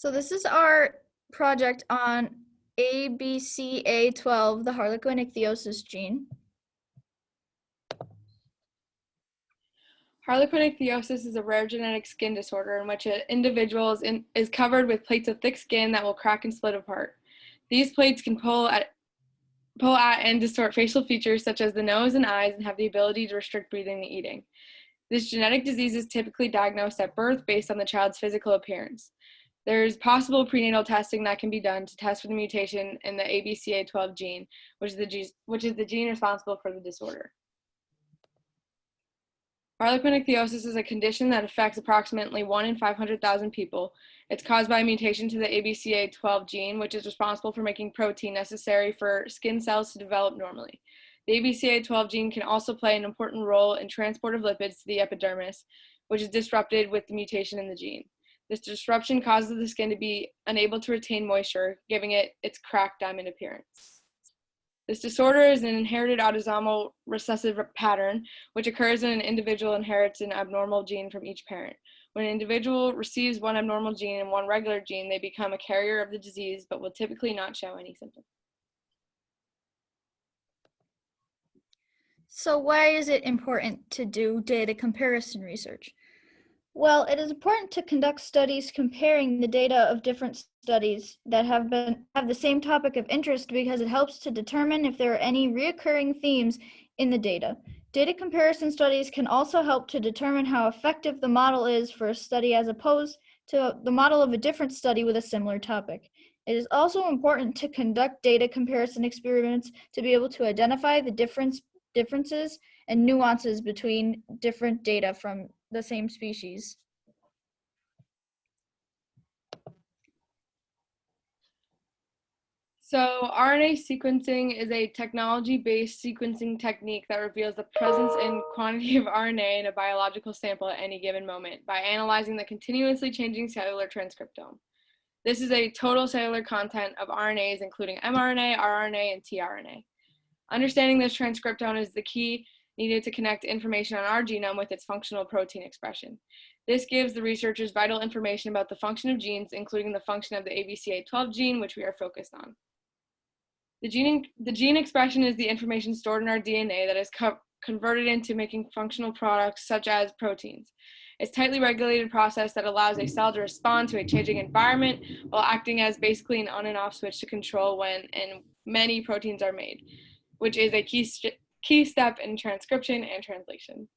So this is our project on ABCA12, the Harlequin Ichthyosis gene. Harlequin ichthyosis is a rare genetic skin disorder in which an individual is covered with plates of thick skin that will crack and split apart. These plates can pull at and distort facial features such as the nose and eyes and have the ability to restrict breathing and eating. This genetic disease is typically diagnosed at birth based on the child's physical appearance. There's possible prenatal testing that can be done to test for the mutation in the ABCA12 gene, which is the gene responsible for the disorder. Harlequin ichthyosis is a condition that affects approximately 1 in 500,000 people. It's caused by a mutation to the ABCA12 gene, which is responsible for making protein necessary for skin cells to develop normally. The ABCA12 gene can also play an important role in transport of lipids to the epidermis, which is disrupted with the mutation in the gene. This disruption causes the skin to be unable to retain moisture, giving it its cracked diamond appearance. This disorder is an inherited autosomal recessive pattern, which occurs when an individual inherits an abnormal gene from each parent. When an individual receives one abnormal gene and one regular gene, they become a carrier of the disease, but will typically not show any symptoms. So why is it important to do data comparison research? Well, it is important to conduct studies comparing the data of different studies that have the same topic of interest because it helps to determine if there are any recurring themes in the data. Data comparison studies can also help to determine how effective the model is for a study as opposed to the model of a different study with a similar topic. It is also important to conduct data comparison experiments to be able to identify the differences and nuances between different data from the same species. So RNA sequencing is a technology-based sequencing technique that reveals the presence and quantity of RNA in a biological sample at any given moment by analyzing the continuously changing cellular transcriptome. This is a total cellular content of RNAs, including mRNA, rRNA, and tRNA. Understanding this transcriptome is the key needed to connect information on our genome with its functional protein expression. This gives the researchers vital information about the function of genes, including the function of the ABCA12 gene, which we are focused on. The gene expression is the information stored in our DNA that is converted into making functional products such as proteins. It's a tightly regulated process that allows a cell to respond to a changing environment while acting as basically an on and off switch to control when and many proteins are made, which is a key step in transcription and translation.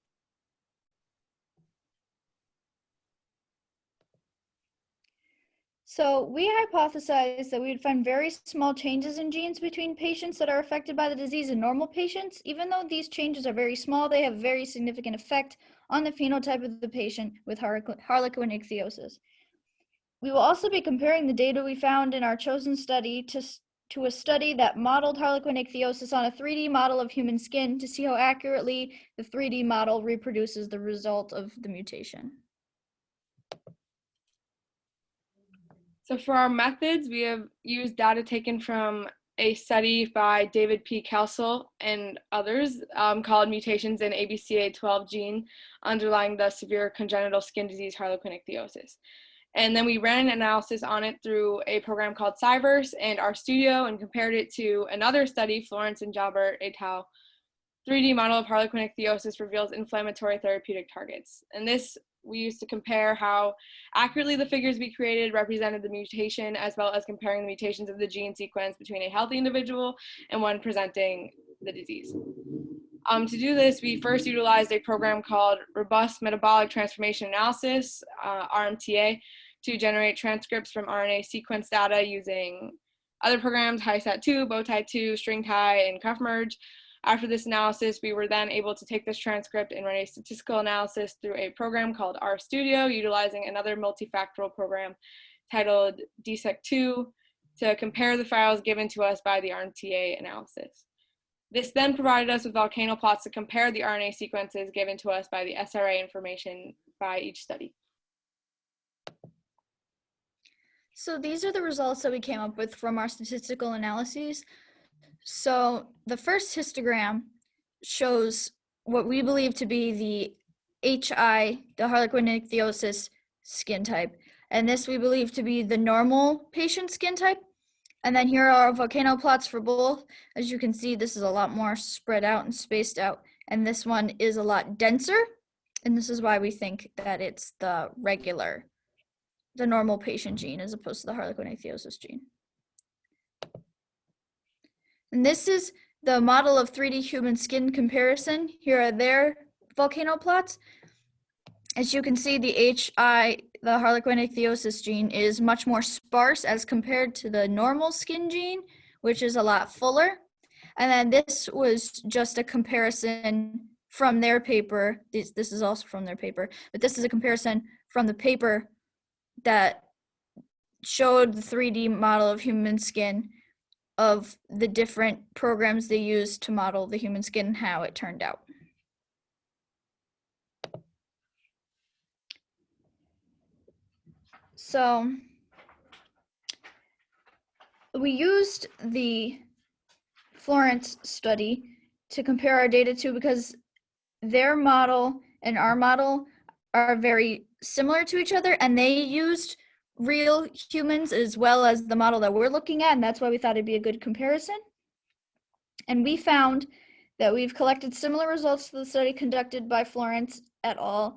So we hypothesized that we would find very small changes in genes between patients that are affected by the disease and normal patients. Even though these changes are very small, they have very significant effect on the phenotype of the patient with Harlequin ichthyosis. We will also be comparing the data we found in our chosen study to a study that modeled Harlequin ichthyosis on a 3D model of human skin to see how accurately the 3D model reproduces the result of the mutation. So for our methods, we have used data taken from a study by David P. Kelsall and others called Mutations in ABCA12 gene underlying the severe congenital skin disease Harlequin ichthyosis. And then we ran an analysis on it through a program called Cyverse and RStudio and compared it to another study, Florence and Jalbert et al. 3D model of Harlequin ichthyosis reveals inflammatory therapeutic targets. And this we used to compare how accurately the figures we created represented the mutation, as well as comparing the mutations of the gene sequence between a healthy individual and one presenting the disease. To do this, we first utilized a program called Robust Metabolic Transformation Analysis, RMTA, to generate transcripts from RNA sequence data using other programs, HiSat2, Bowtie2, StringTie, and CuffMerge. After this analysis, we were then able to take this transcript and run a statistical analysis through a program called RStudio, utilizing another multifactorial program titled DSEC2 to compare the files given to us by the RMTA analysis. This then provided us with volcano plots to compare the RNA sequences given to us by the SRA information by each study. So these are the results that we came up with from our statistical analyses. So the first histogram shows what we believe to be the HI, the Harlequin ichthyosis skin type. and this we believe to be the normal patient skin type. And then here are our volcano plots for both. As you can see, this is a lot more spread out and spaced out, and this one is a lot denser, and this is why we think that it's the normal patient gene as opposed to the Harlequin ichthyosis gene. And this is the model of 3D human skin comparison. Here are their volcano plots. As you can see, the Harlequin ichthyosis gene is much more sparse as compared to the normal skin gene, which is a lot fuller. And then this was just a comparison from their paper. This is also from their paper, but this is a comparison from the paper that showed the 3D model of human skin of the different programs they used to model the human skin and how it turned out. So we used the Florence study to compare our data to because their model and our model are very similar to each other, and they used real humans as well as the model that we're looking at, and that's why we thought it'd be a good comparison. And we found that we've collected similar results to the study conducted by Florence et al.,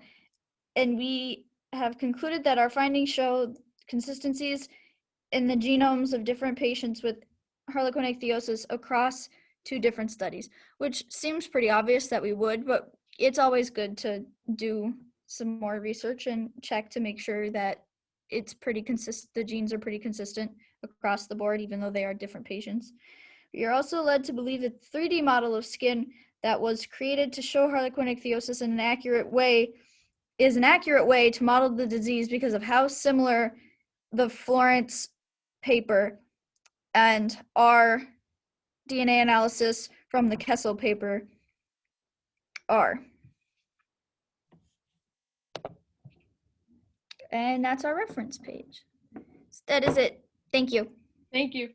and we have concluded that our findings show consistencies in the genomes of different patients with Harlequin ichthyosis across 2 different studies, which seems pretty obvious that we would, but it's always good to do some more research and check to make sure that it's pretty consistent, the genes are pretty consistent across the board, even though they are different patients. We are also led to believe that the 3D model of skin that was created to show Harlequin ichthyosis in an accurate way is an accurate way to model the disease because of how similar the Florence paper and our DNA analysis from the Kessel paper are. And that's our reference page. That is it. Thank you. Thank you.